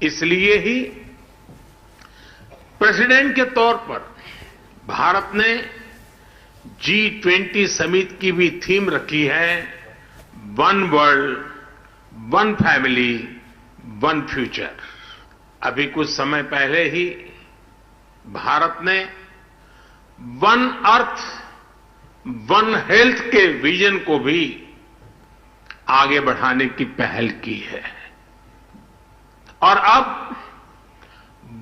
इसलिए ही प्रेसिडेंट के तौर पर भारत ने G20 समिट की भी थीम रखी है, one world, one family, one future. अभी कुछ समय पहले ही भारत ने वन अर्थ, वन हेल्थ के विजन को भी आगे बढ़ाने की पहल की है और अब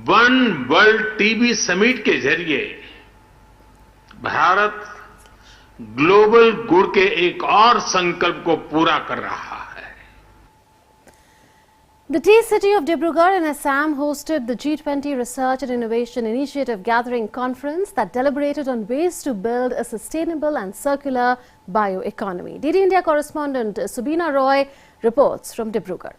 वन वर्ल्ड टीबी समिट के जरिए भारत ग्लोबल गुड के एक और संकल्प को पूरा कर रहा है। The tea city of Dibrugarh in Assam hosted the G20 Research and Innovation Initiative Gathering Conference that deliberated on ways to build a sustainable and circular bioeconomy. DD India correspondent Subina Roy reports from Dibrugarh.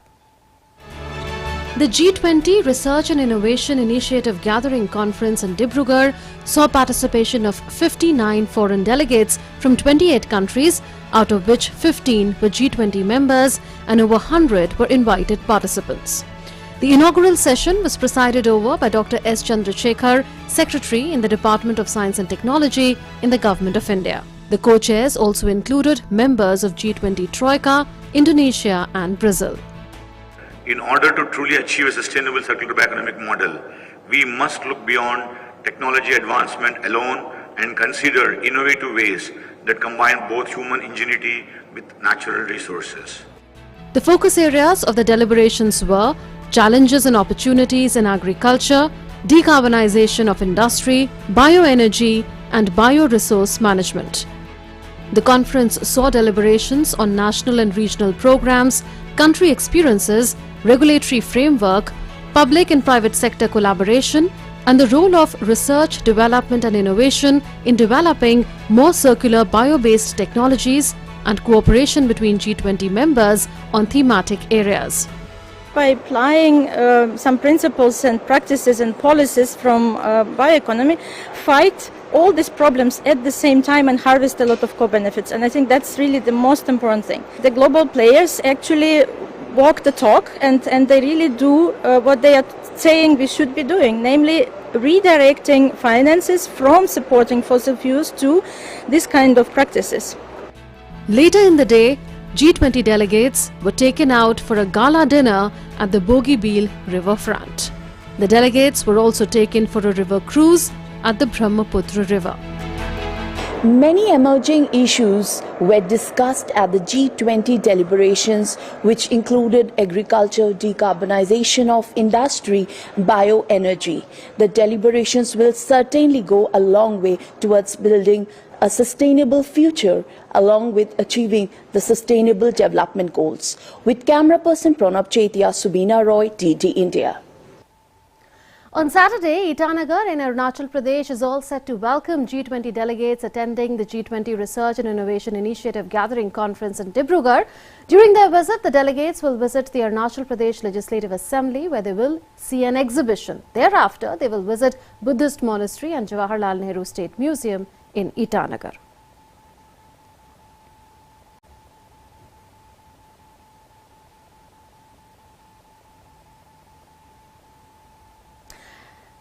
The G20 Research and Innovation Initiative Gathering Conference in Dibrugarh saw participation of 59 foreign delegates from 28 countries, out of which 15 were G20 members and over 100 were invited participants. The inaugural session was presided over by Dr. S. Chandrasekhar, Secretary in the Department of Science and Technology in the Government of India. The co-chairs also included members of G20 Troika, Indonesia and Brazil. In order to truly achieve a sustainable circular bioeconomic model, we must look beyond technology advancement alone and consider innovative ways that combine both human ingenuity with natural resources. The focus areas of the deliberations were challenges and opportunities in agriculture, decarbonization of industry, bioenergy and bioresource management. The conference saw deliberations on national and regional programs, country experiences, regulatory framework, public and private sector collaboration, and the role of research, development and innovation in developing more circular bio-based technologies and cooperation between G20 members on thematic areas. By applying some principles and practices and policies from bioeconomy, fight all these problems at the same time and harvest a lot of co-benefits. And I think that's really the most important thing. The global players actually walk the talk and they really do what they are saying we should be doing, namely redirecting finances from supporting fossil fuels to this kind of practices. Later in the day, G20 delegates were taken out for a gala dinner at the Bogibeel riverfront. The delegates were also taken for a river cruise at the Brahmaputra River. Many emerging issues were discussed at the G20 deliberations, which included agriculture, decarbonization of industry, bioenergy. The deliberations will certainly go a long way towards building a sustainable future along with achieving the Sustainable Development Goals. With camera person Pranab Chetia, Subina Roy, DD India. On Saturday, Itanagar in Arunachal Pradesh is all set to welcome G20 delegates attending the G20 Research and Innovation Initiative Gathering Conference in Dibrugarh. During their visit, the delegates will visit the Arunachal Pradesh Legislative Assembly, where they will see an exhibition. Thereafter, they will visit Buddhist Monastery and Jawaharlal Nehru State Museum in Itanagar.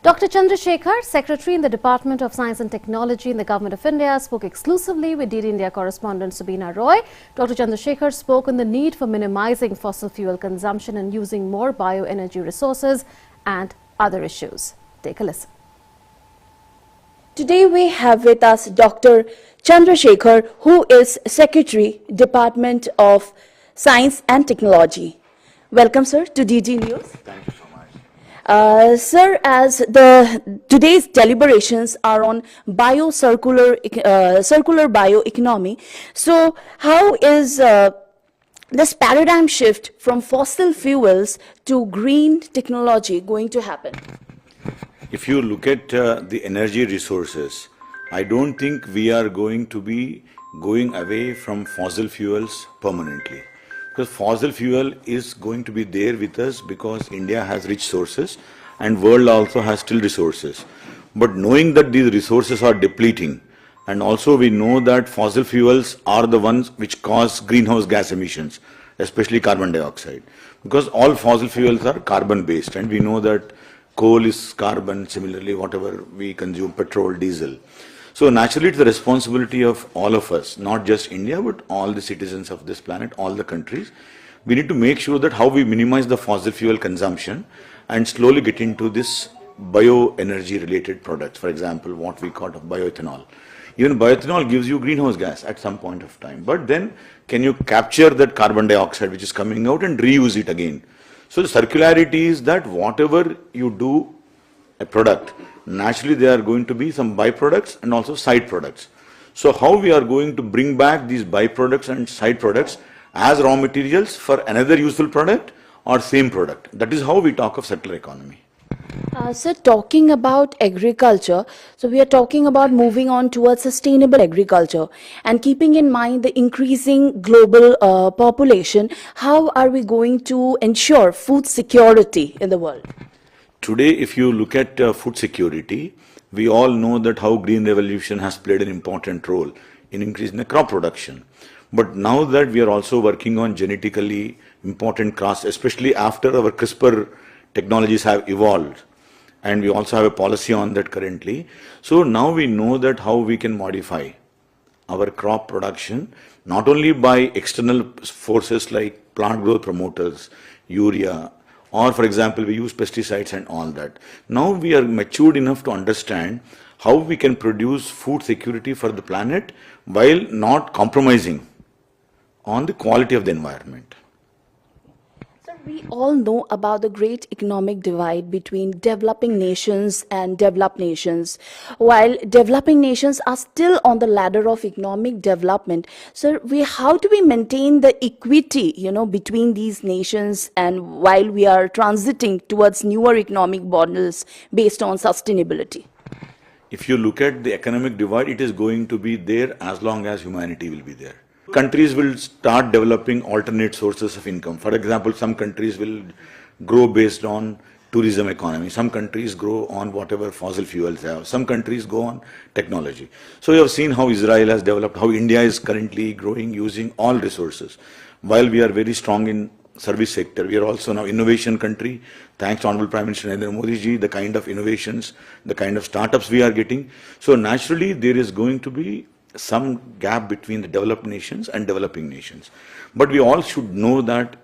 Dr. Chandrasekhar, Secretary in the Department of Science and Technology in the Government of India, spoke exclusively with DD India correspondent Subina Roy. Dr. Chandrasekhar spoke on the need for minimizing fossil fuel consumption and using more bioenergy resources and other issues. Take a listen. Today we have with us Dr. Chandrasekhar, who is Secretary, Department of Science and Technology. Welcome, sir, to DD News. Thank you so much. Sir, as today's deliberations are on circular bioeconomy, so how is this paradigm shift from fossil fuels to green technology going to happen? If you look at the energy resources, I don't think we are going to be going away from fossil fuels permanently. Because fossil fuel is going to be there with us because India has rich sources and world also has still resources. But knowing that these resources are depleting, and also we know that fossil fuels are the ones which cause greenhouse gas emissions, especially carbon dioxide. because all fossil fuels are carbon based, and we know that coal is carbon, similarly whatever we consume, petrol, diesel. So naturally it's the responsibility of all of us, not just India, but all the citizens of this planet, all the countries. We need to make sure that how we minimize the fossil fuel consumption and slowly get into this bioenergy related products. For example, what we call bioethanol. Even bioethanol gives you greenhouse gas at some point of time. But then can you capture that carbon dioxide which is coming out and reuse it again? So the circularity is that whatever you do a product, naturally there are going to be some byproducts and also side products. So how we are going to bring back these byproducts and side products as raw materials for another useful product or same product. That is how we talk of circular economy. Sir, talking about agriculture, so we are talking about moving on towards sustainable agriculture and keeping in mind the increasing global population, how are we going to ensure food security in the world? Today, if you look at food security, we all know that how green revolution has played an important role in increasing the crop production. But now that we are also working on genetically important crops, especially after our CRISPR technologies have evolved, and we also have a policy on that currently. So now we know that how we can modify our crop production, not only by external forces like plant growth promoters, urea, or for example, we use pesticides and all that. Now we are matured enough to understand how we can produce food security for the planet while not compromising on the quality of the environment. Sir, we all know about the great economic divide between developing nations and developed nations. While developing nations are still on the ladder of economic development, sir, how do we maintain the equity, between these nations, and while we are transiting towards newer economic models based on sustainability? If you look at the economic divide, it is going to be there as long as humanity will be there. Countries will start developing alternate sources of income. For example, some countries will grow based on tourism economy. Some countries grow on whatever fossil fuels have. Some countries go on technology. So you have seen how Israel has developed, how India is currently growing using all resources. While we are very strong in service sector, we are also now innovation country. Thanks to Honorable Prime Minister Narendra Modi ji, the kind of innovations, the kind of startups we are getting. So naturally there is going to be some gap between the developed nations and developing nations. But we all should know that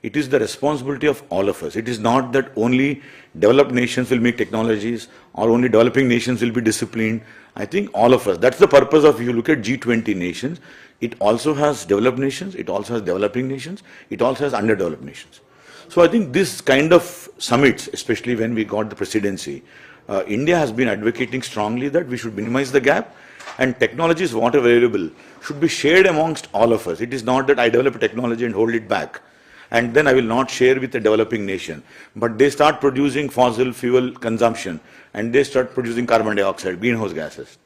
it is the responsibility of all of us. It is not that only developed nations will make technologies or only developing nations will be disciplined. I think all of us, that's the purpose of, if you look at G20 nations, it also has developed nations, it also has developing nations, it also has underdeveloped nations. So I think this kind of summits, especially when we got the presidency, India has been advocating strongly that we should minimize the gap, and technologies what are available should be shared amongst all of us. It is not that I develop a technology and hold it back and then I will not share with a developing nation. But they start producing fossil fuel consumption and they start producing carbon dioxide, greenhouse gases.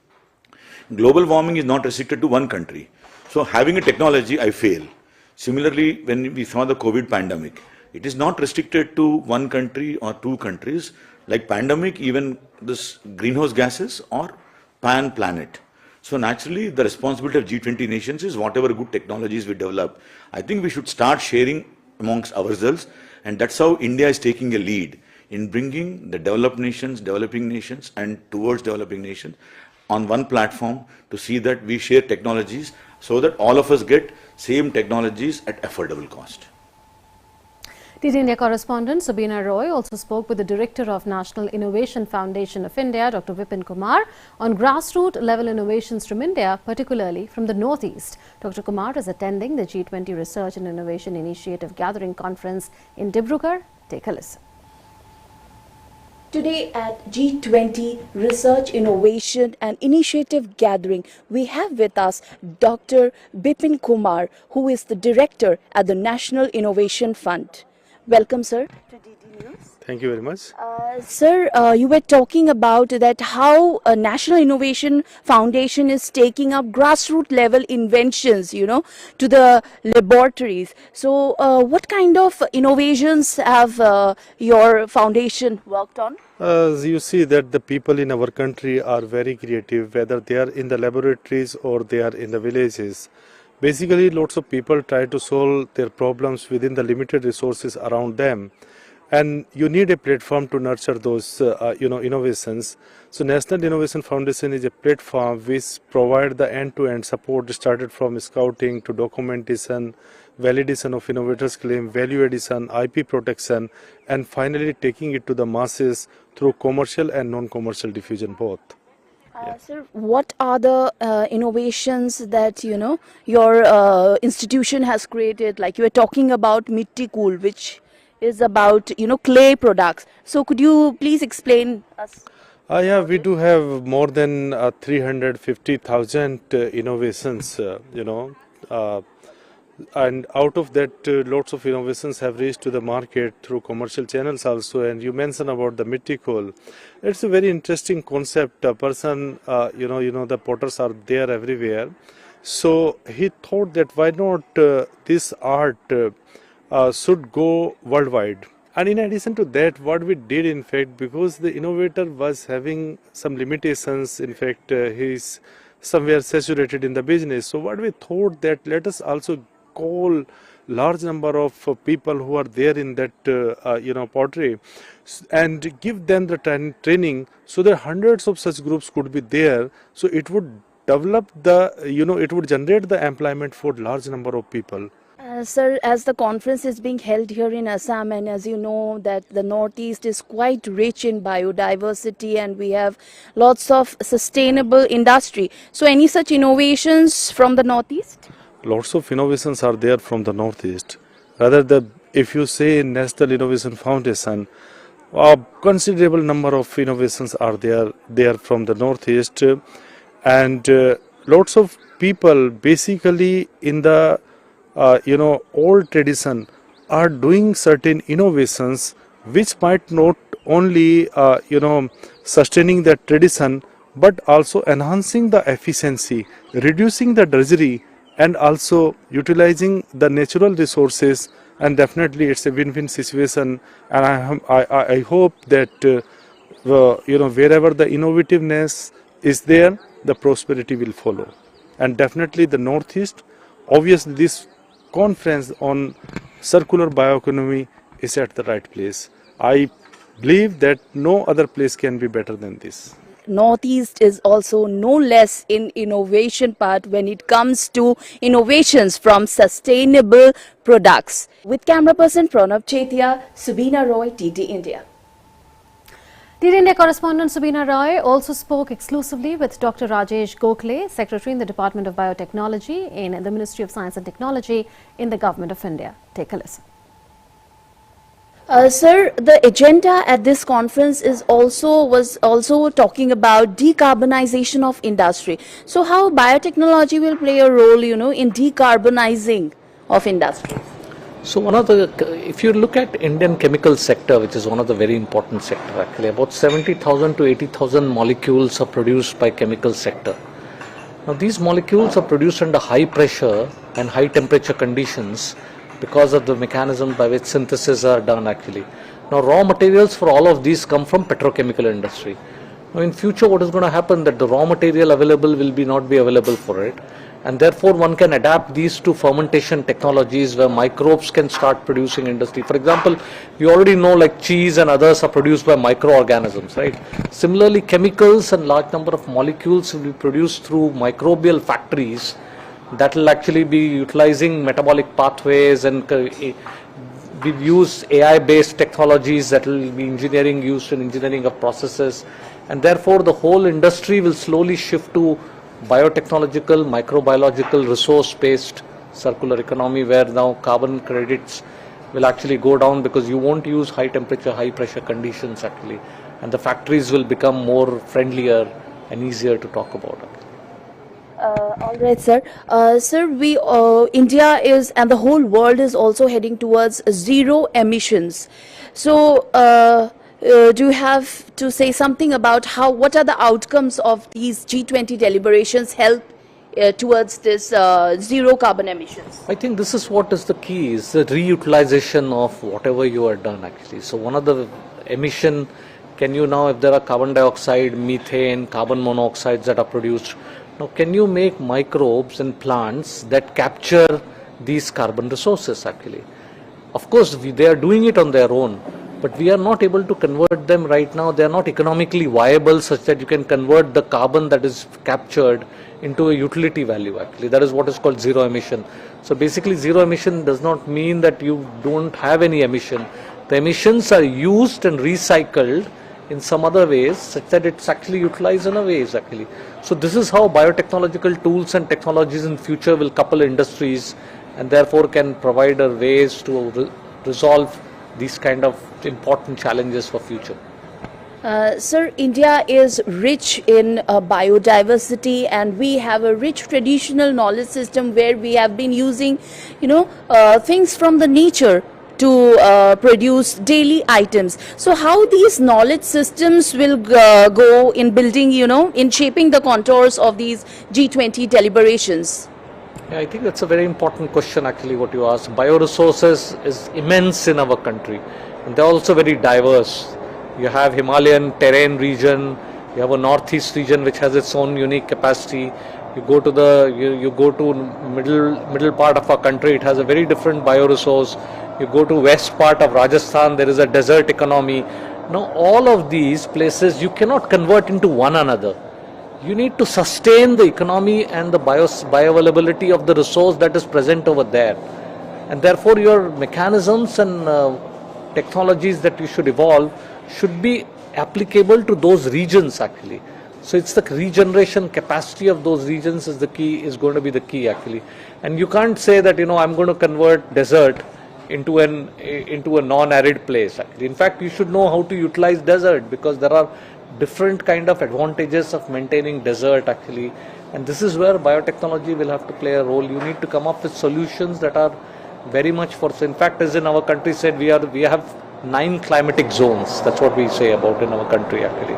Global warming is not restricted to one country. So having a technology, I fail. Similarly, when we saw the COVID pandemic, it is not restricted to one country or two countries. Like pandemic, even this greenhouse gases or pan-planet. So naturally, the responsibility of G20 nations is whatever good technologies we develop, I think we should start sharing amongst ourselves, and that's how India is taking a lead in bringing the developed nations, developing nations, and towards developing nations on one platform to see that we share technologies so that all of us get same technologies at affordable cost. DD India correspondent Sabina Roy also spoke with the Director of National Innovation Foundation of India, Dr. Vipin Kumar, on grassroots level innovations from India, particularly from the Northeast. Dr. Kumar is attending the G20 Research and Innovation Initiative Gathering Conference in Dibrugarh. Take a listen. Today at G20 Research, Innovation and Initiative Gathering, we have with us Dr. Vipin Kumar, who is the Director at the National Innovation Fund. Welcome, sir, to DD News. Thank you very much. Sir, you were talking about that how a National Innovation Foundation is taking up grassroots level inventions, to the laboratories. So what kind of innovations have your foundation worked on? As you see that the people in our country are very creative, whether they are in the laboratories or they are in the villages. Basically, lots of people try to solve their problems within the limited resources around them, and you need a platform to nurture those innovations. So National Innovation Foundation is a platform which provides the end-to-end support, started from scouting to documentation, validation of innovators' claim, value addition, IP protection, and finally taking it to the masses through commercial and non-commercial diffusion both. Sir, what are the innovations that your institution has created? Like you were talking about Mitti Cool, which is about clay products. So could you please explain us? Yeah, we do have more than 350,000 innovations, and out of that, lots of innovations have reached to the market through commercial channels also. And you mentioned about the Mitti Coal. It's a very interesting concept. A person, the potters are there everywhere. So he thought that why not this art should go worldwide. And in addition to that, what we did, in fact, because the innovator was having some limitations, in fact, he's somewhere saturated in the business. So what we thought that let us also call large number of people who are there in that pottery and give them the training, so that hundreds of such groups could be there. So it would develop the, it would generate the employment for large number of people. Sir, as the conference is being held here in Assam, and as you know that the Northeast is quite rich in biodiversity and we have lots of sustainable industry. So any such innovations from the Northeast? Lots of innovations are there from the Northeast. Rather, if you say National Innovation Foundation, a considerable number of innovations are there from the Northeast, and lots of people basically in the old tradition are doing certain innovations which might not only sustaining that tradition but also enhancing the efficiency, reducing the drudgery, and also utilizing the natural resources. And definitely it's a win-win situation, and I hope that wherever the innovativeness is there, the prosperity will follow. And definitely the Northeast, obviously this conference on circular bioeconomy is at the right place. I believe that no other place can be better than this. Northeast is also no less in innovation part when it comes to innovations from sustainable products. With camera person Pranab Chetia, Subina Roy, TT India. TT India correspondent Subina Roy also spoke exclusively with Dr. Rajesh Gokhale, Secretary in the Department of Biotechnology in the Ministry of Science and Technology in the Government of India. Take a listen. Sir, the agenda at this conference was also talking about decarbonization of industry. So how biotechnology will play a role, in decarbonizing of industry? So if you look at Indian chemical sector, which is one of the very important sector actually, about 70,000 to 80,000 molecules are produced by chemical sector. Now these molecules are produced under high pressure and high temperature conditions because of the mechanism by which synthesis are done actually. Now raw materials for all of these come from petrochemical industry. Now in future what is going to happen that the raw material available will not be available for it, and therefore one can adapt these to fermentation technologies where microbes can start producing industry. For example, we already know like cheese and others are produced by microorganisms, right? Similarly, chemicals and large number of molecules will be produced through microbial factories that will actually be utilizing metabolic pathways, and we use AI-based technologies that will be used in engineering of processes, and therefore the whole industry will slowly shift to biotechnological, microbiological, resource-based circular economy, where now carbon credits will actually go down because you won't use high temperature, high pressure conditions actually, and the factories will become more friendlier and easier to talk about. All right, sir. Sir, India is and the whole world is also heading towards zero emissions. So, do you have to say something about what are the outcomes of these G20 deliberations help towards this zero carbon emissions? I think this is what is the key, is the reutilization of whatever you are done actually. So one of the emission, can you now, if there are carbon dioxide, methane, carbon monoxides that are produced, Now, can you make microbes and plants that capture these carbon resources actually? Of course, they are doing it on their own, but we are not able to convert them right now. They are not economically viable such that you can convert the carbon that is captured into a utility value actually. That is what is called zero emission. So basically zero emission does not mean that you don't have any emission. The emissions are used and recycled in some other ways such that it's actually utilized in a ways actually. So this is how biotechnological tools and technologies in future will couple industries and therefore can provide a ways to resolve these kind of important challenges for future. Sir, India is rich in biodiversity, and we have a rich traditional knowledge system where we have been using, things from the nature to produce daily items. So how these knowledge systems will go in building, in shaping the contours of these G20 deliberations? Yeah, I think that's a very important question actually what you asked. Bioresources is immense in our country and they're also very diverse. You have Himalayan terrain region, you have a northeast region which has its own unique capacity. You go to the you go to middle part of our country, it has a very different bioresource. You go to west part of Rajasthan, there is a desert economy. Now all of these places you cannot convert into one another. You need to sustain the economy and the bioavailability of the resource that is present over there. And therefore your mechanisms and technologies that you should evolve should be applicable to those regions actually. So it's the regeneration capacity of those regions is going to be the key actually. And you can't say that I'm going to convert desert into a non-arid place actually. In fact, you should know how to utilize desert because there are different kind of advantages of maintaining desert actually, and this is where biotechnology will have to play a role. You need to come up with solutions that are very much in fact, as in our country said, we have 9 climatic zones. That's what we say about in our country actually.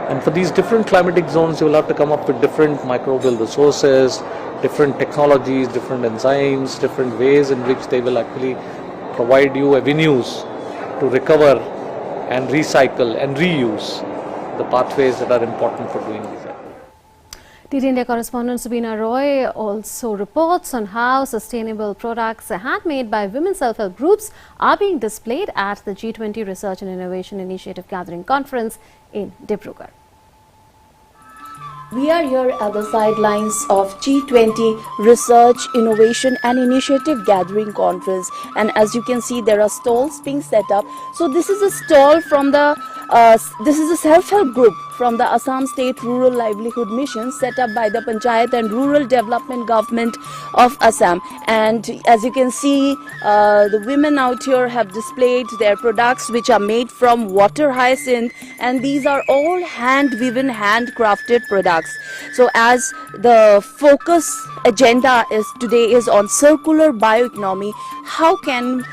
And for these different climatic zones, you will have to come up with different microbial resources, different technologies, different enzymes, different ways in which they will actually provide you avenues to recover and recycle and reuse the pathways that are important for doing this. DD India correspondent Sabina Roy also reports on how sustainable products handmade by women self-help groups are being displayed at the G20 Research and Innovation Initiative Gathering Conference in Dibrugarh. We are here at the sidelines of G20 Research, Innovation and Initiative Gathering Conference, and as you can see there are stalls being set up. So this is a stall from this is a self-help group from the Assam State Rural Livelihood Mission set up by the Panchayat and Rural Development Government of Assam. And as you can see, the women out here have displayed their products which are made from water hyacinth, and these are all hand-woven, handcrafted products. So as the focus agenda today is on circular bioeconomy, how can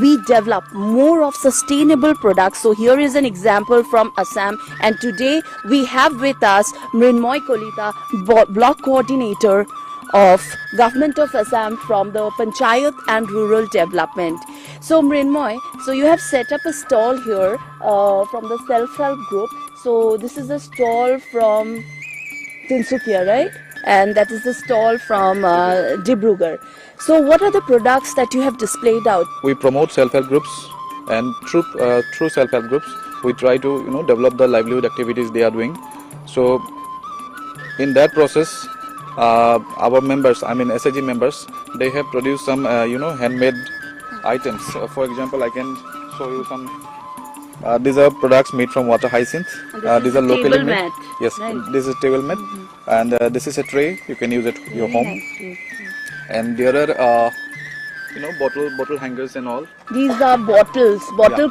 we develop more of sustainable products? So here is an example from Assam, and today we have with us Mrinmoy Kolita, block coordinator of Government of Assam from the Panchayat and Rural Development. So Mrinmoy, so you have set up a stall here from the self-help group. So this is a stall from Tinsukia, right? And that is the stall from Dibrugarh. So what are the products that you have displayed out? We promote self-help groups, and through self-help groups we try to develop the livelihood activities they are doing. So in that process our members, SHG members, they have produced some handmade items. For example, I can show you some. These are products made from water hyacinth. These are locally made. Mat. Yes, right. This is table mat, and this is a tray. You can use it at your home. Nice. And there are bottle hangers and all. These are bottles,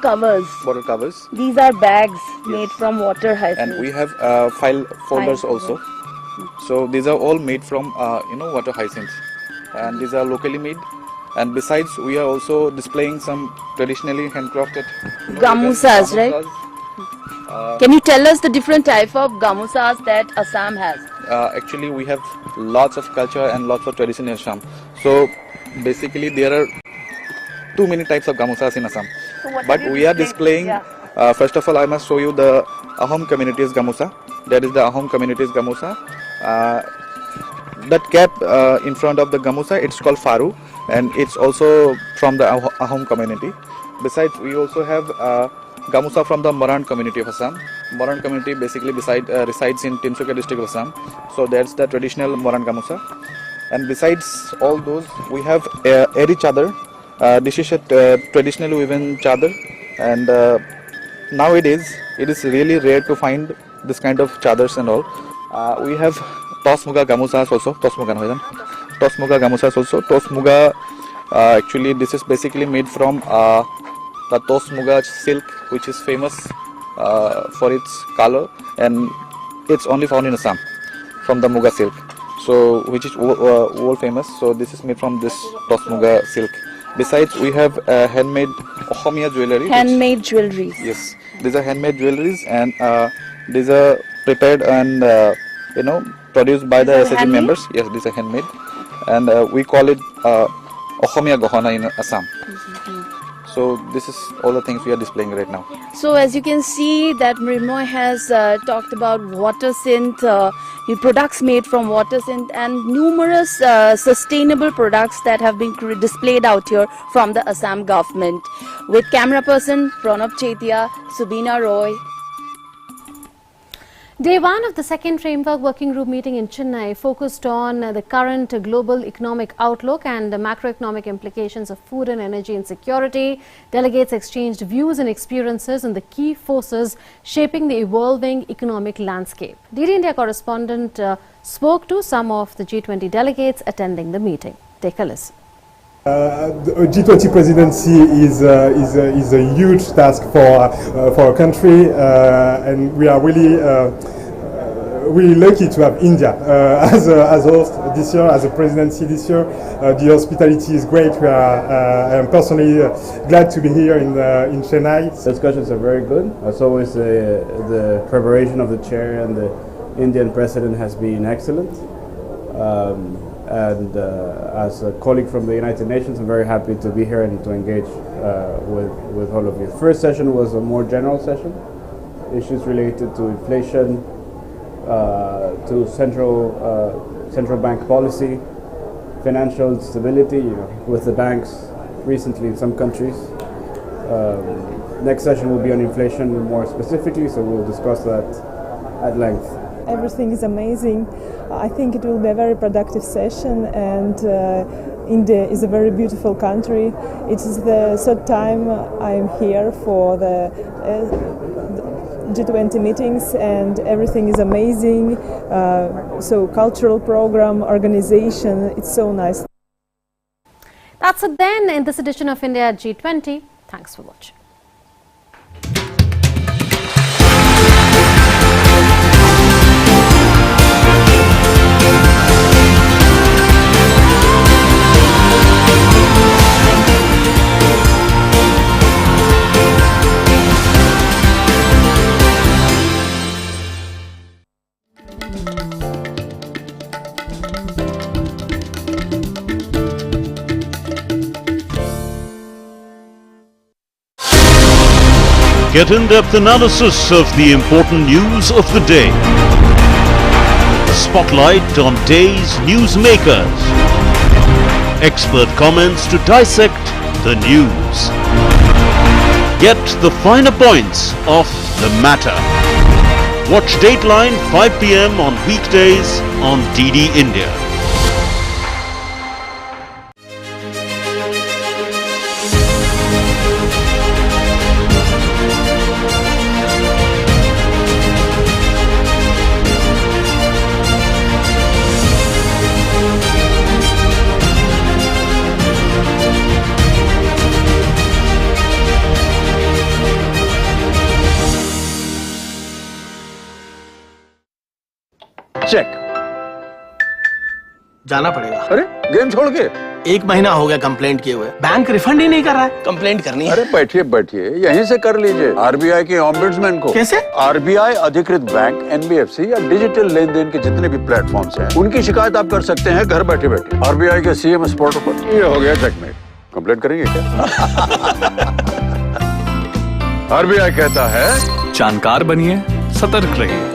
covers. Bottle covers. These are bags made from water hyacinth. And we have file folders also. So these are all made from water hyacinth, and these are locally made. And besides, we are also displaying some traditionally handcrafted gamusas, right? Can you tell us the different type of gamusas that Assam has? Actually, we have lots of culture and lots of tradition in Assam. So basically, there are too many types of gamusas in Assam. So but we are displaying. First of all, I must show you the Ahom community's gamusa. That is the Ahom community's gamusa. That cap in front of the gamusa, it's called faru, and it's also from the Ahom community. Besides, we also have gamusa from the Moran community of Assam. Moran community basically resides in Tinsukia district of Assam. So that's the traditional Moran gamusa. And besides all those, we have eri chadar. This is a traditional woven chadar, and nowadays it is really rare to find this kind of chadars and all. We have Tosmuga gamusas also. Tosmuga gamusas also. Tosmuga, actually this is basically made from the Tosmuga silk, which is famous for its color, and it's only found in Assam from the Muga silk, so which is world famous. So this is made from this Tosmuga silk. Besides, we have handmade Ohomia jewelry. Handmade jewelries. Yes, these are handmade jewelries, and these are prepared and produced by the SHG members. Yes, these are handmade, and we call it Ohomia Gohana in Assam. So this is all the things we are displaying right now. So as you can see that Mrimoy has talked about water synth, products made from water synth, and numerous sustainable products that have been displayed out here from the Assam government. With camera person Pranab Chetia, Subina Roy. Day one of the second Framework Working Group meeting in Chennai focused on the current global economic outlook and the macroeconomic implications of food and energy insecurity. Delegates exchanged views and experiences on the key forces shaping the evolving economic landscape. DD India correspondent spoke to some of the G20 delegates attending the meeting. Take a listen. The G20 presidency is a huge task for our country, and we are really lucky to have India as a host this year, as a presidency this year. The hospitality is great. I am personally glad to be here in Chennai. Discussions are very good. As always, the preparation of the chair and the Indian president has been excellent. And as a colleague from the United Nations, I'm very happy to be here and to engage with all of you. First session was a more general session, issues related to inflation, to central bank policy, financial stability, with the banks recently in some countries. Next session will be on inflation more specifically, so we'll discuss that at length. Everything is amazing. I think it will be a very productive session, and India is a very beautiful country. It is the third time I'm here for the G20 meetings, and everything is amazing. So cultural program, organization, it's so nice. That's it then in this edition of India at G20. Thanks for watching. Get in-depth analysis of the important news of the day. Spotlight on day's newsmakers. Expert comments to dissect the news. Get the finer points of the matter. Watch Dateline 5 p.m. on weekdays on DD India. Check जाना पड़ेगा। अरे game छोड़ के 1 महीना हो गया complaint किए हुए, बैंक रिफंड ही नहीं कर रहा है। कंप्लेंट करनी है। अरे बैठिए बैठिए यहीं से कर लीजिए आरबीआई के ऑम्बुड्समैन को। कैसे? आरबीआई अधिकृत बैंक, एनबीएफसी या डिजिटल लेन देन के जितने भी प्लेटफॉर्म्स हैं, उनकी शिकायत आप कर सकते हैं घर बैठे बैठे। आरबीआई के सीएमएस पोर्टल पर। ये हो गया चेकमेट। कंप्लेंट करेंगे क्या? आरबीआई कहता है जानकार बनिए, सतर्क रहिए।